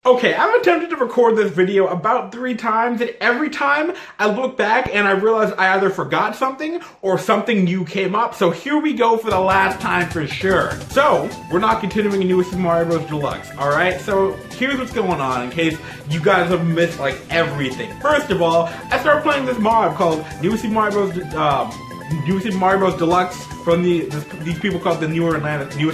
Okay, I've attempted to record this video about 3 times, and every time I look back and I realize I either forgot something or something new came up, so here we go for the last time for sure. So, we're not continuing New Super Mario Bros. Deluxe, alright? So, here's what's going on in case you guys have missed, like, everything. First of all, I started playing this mod called New Super Mario Bros. Deluxe from these people called the newest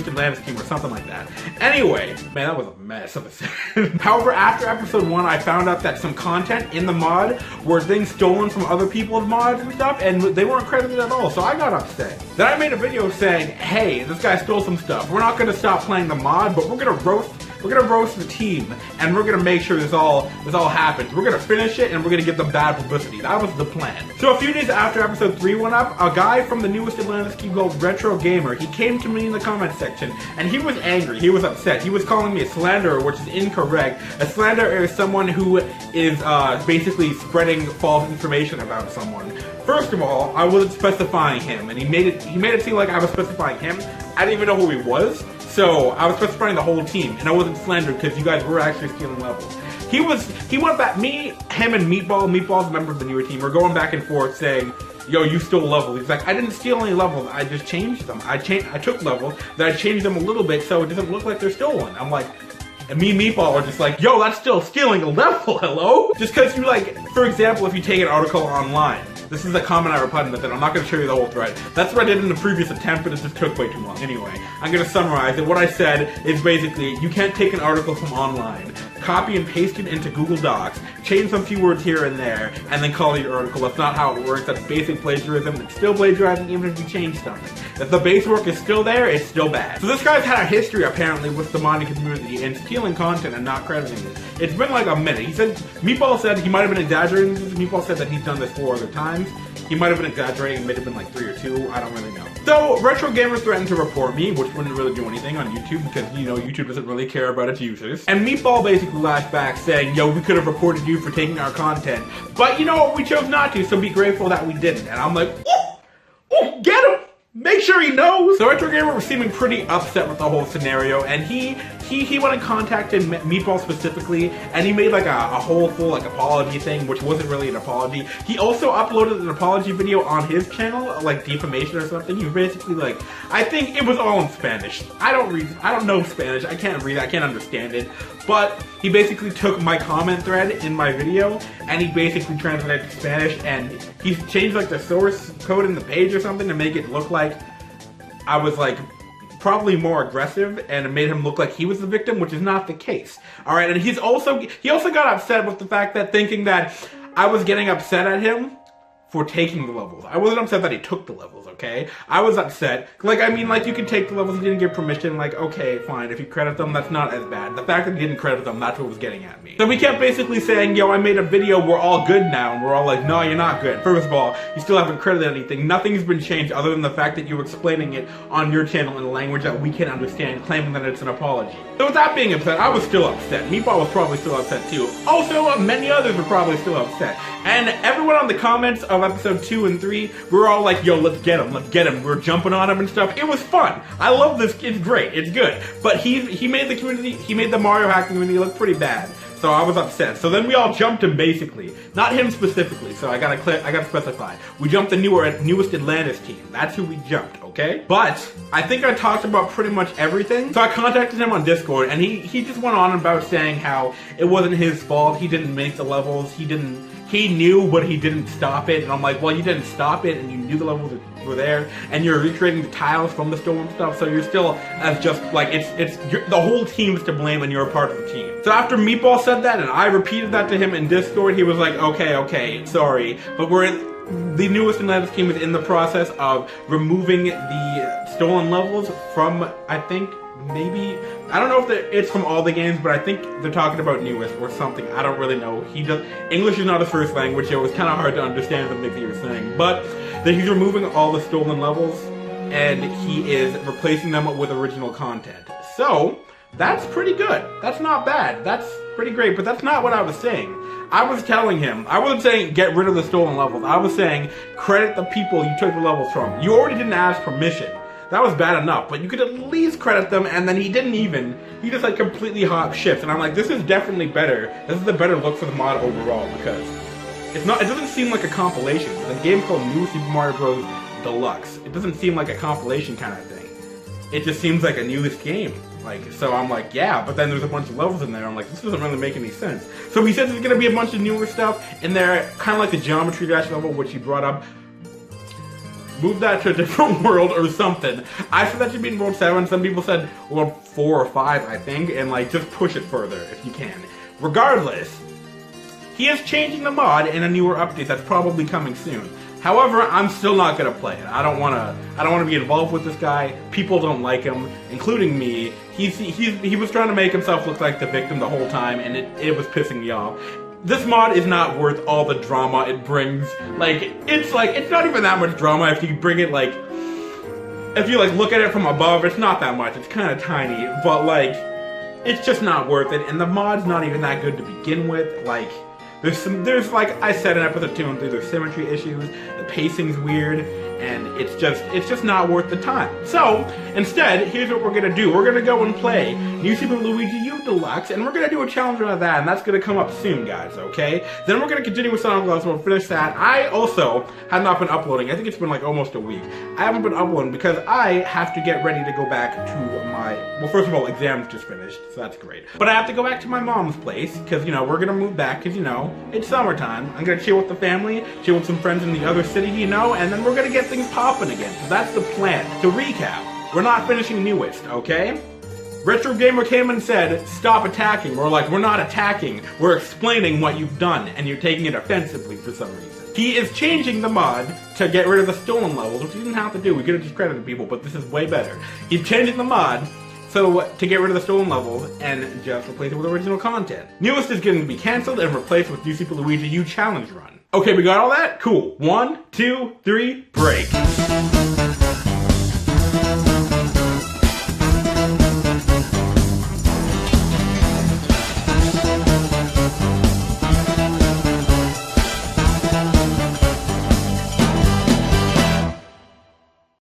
Atlantis team or something like that. Anyway, man, that was a mess of a sentence. However, after episode 1, I found out that some content in the mod were things stolen from other people's mods and stuff, and they weren't credited at all, so I got upset. Then I made a video saying, hey, this guy stole some stuff. We're not gonna stop playing the mod, but we're gonna roast the team, and we're gonna make sure this all happens. We're gonna finish it, and we're gonna give them bad publicity. That was the plan. So a few days after episode 3 went up, a guy from the newest Atlantis team called Retro Gamer, he came to me in the comment section, and he was angry. He was upset. He was calling me a slanderer, which is incorrect. A slanderer is someone who is basically spreading false information about someone. First of all, I wasn't specifying him, and he made it seem like I was specifying him. I didn't even know who he was. So, I was specifying the whole team, and I wasn't slandered because you guys were actually stealing levels. He went back, him and Meatball's a member of the newer team, were going back and forth saying, yo, you stole levels. He's like, I didn't steal any levels, I just changed them. I took levels, then I changed them a little bit so it doesn't look like they're stolen. I'm like, and me and Meatball are just like, yo, that's still stealing a level, hello? Just because you like, for example, if you take an article online, this is a comment I replied in the thread. I'm not going to show you the whole thread. That's what I did in the previous attempt, but it just took way too long. Anyway, I'm going to summarize it. What I said is basically, you can't take an article from online, copy and paste it into Google Docs, change some few words here and there, and then call it your article. That's not how it works. That's basic plagiarism. It's still plagiarizing even if you change something. If the base work is still there, it's still bad. So this guy's had a history, apparently, with the modding community and stealing content and not crediting it. It's been like a minute. He said, Meatball said he might have been exaggerating this. Meatball said that he's done this 4 other times. He might have been exaggerating, it might have been like 3 or 2, I don't really know. So, Retro Gamer threatened to report me, which wouldn't really do anything on YouTube because, you know, YouTube doesn't really care about its users. And Meatball basically lashed back saying, yo, we could have reported you for taking our content. But you know what, we chose not to, so be grateful that we didn't. And I'm like, oh, get him! Make sure he knows! So Retro Gamer was seeming pretty upset with the whole scenario, and he went and contacted Meatball specifically, and he made like a whole full like apology thing, which wasn't really an apology. He also uploaded an apology video on his channel, like defamation or something. He basically like, I think it was all in Spanish. I don't know Spanish, I can't read it, I can't understand it. But he basically took my comment thread in my video, and he basically translated it to Spanish, and he changed like the source code in the page or something to make it look like I was like probably more aggressive, and it made him look like he was the victim, which is not the case. Alright, and he also got upset with the fact that thinking that I was getting upset at him for taking the levels. I wasn't upset that he took the levels, okay? I was upset. Like, I mean, like, you can take the levels, he didn't give permission, like, okay, fine. If you credit them, that's not as bad. The fact that he didn't credit them, that's what was getting at me. So we kept basically saying, yo, I made a video, we're all good now, and we're all like, no, you're not good. First of all, you still haven't credited anything. Nothing's been changed other than the fact that you were explaining it on your channel in a language that we can't understand, claiming that it's an apology. So with that being upset, I was still upset. Meatball was probably still upset too. Also, many others were probably still upset. And everyone on the comments of episode 2 and 3, we were all like, yo, let's get him, let's get him. We were jumping on him and stuff. It was fun. I love this. It's great. It's good. But he made the community, he made the Mario hack community look pretty bad. So I was upset. So then we all jumped him basically. Not him specifically, so I gotta specify. We jumped the newest Atlantis team. That's who we jumped, okay? But I think I talked about pretty much everything. So I contacted him on Discord, and he just went on about saying how it wasn't his fault. He didn't make the levels. He knew, but he didn't stop it. And I'm like, well, you didn't stop it, and you knew the levels were there, and you're recreating the tiles from the stolen stuff, so you're still as just like the whole team's to blame, and you're a part of the team. So after Meatball said that, and I repeated that to him in Discord, he was like, okay, sorry, but the newest Atlantis team is in the process of removing the stolen levels from, I think, maybe, I don't know if it's from all the games, but I think they're talking about newest or something. I don't really know. English is not his first language, so it was kind of hard to understand the things he was saying. But that he's removing all the stolen levels, and he is replacing them with original content. So, that's pretty good. That's not bad. That's pretty great, but that's not what I was saying. I was telling him, I wasn't saying get rid of the stolen levels. I was saying credit the people you took the levels from. You already didn't ask permission. that was bad enough, but you could at least credit them, and then he didn't even. He just like completely hop shifts, and I'm like, this is definitely better. This is a better look for the mod overall, because it's not, it doesn't seem like a compilation. It's a game called New Super Mario Bros. Deluxe. It doesn't seem like a compilation kind of thing. It just seems like a newest game. Like, so I'm like, yeah, but then there's a bunch of levels in there. I'm like, this doesn't really make any sense. So he says there's gonna be a bunch of newer stuff in there, kind of like the Geometry Dash level, which he brought up. Move that to a different world or something. I said that should be in World 7. Some people said World 4 or 5, I think, and like, just push it further if you can. Regardless, he is changing the mod in a newer update that's probably coming soon. However, I'm still not gonna play it. I don't wanna be involved with this guy. People don't like him, including me. He was trying to make himself look like the victim the whole time, and it was pissing me off. This mod is not worth all the drama it brings. Like, it's not even that much drama if you bring it like, if you like look at it from above, it's not that much. It's kind of tiny, but like, it's just not worth it. And the mod's not even that good to begin with. Like, there's like I said in episode 2 and 3, there's symmetry issues, the pacing's weird, and it's just not worth the time. So, instead, here's what we're gonna do. We're gonna go and play New Super Luigi U Deluxe, and we're gonna do a challenge on that, and that's gonna come up soon, guys, okay? Then we're gonna continue with Sonic Gloves, and we'll finish that. I also have not been uploading. I think it's been like almost a week. I haven't been uploading because I have to get ready to go back to my, well, first of all, exams just finished, so that's great. But I have to go back to my mom's place, because, you know, we're gonna move back, because, you know, it's summertime. I'm gonna chill with the family, chill with some friends in the other city, you know, and then we're gonna get things popping again. So that's the plan. To recap, we're not finishing Newest, okay? Retro Gamer came and said, stop attacking. We're like, we're not attacking. We're explaining what you've done, and you're taking it offensively for some reason. He is changing the mod to get rid of the stolen levels, which he didn't have to do. We could have discredited people, but this is way better. He's changing the mod so to get rid of the stolen levels and just replace it with original content. Newest is going to be cancelled and replaced with New Super Luigi U Challenge Run. Okay, we got all that? Cool. 1, 2, 3, break.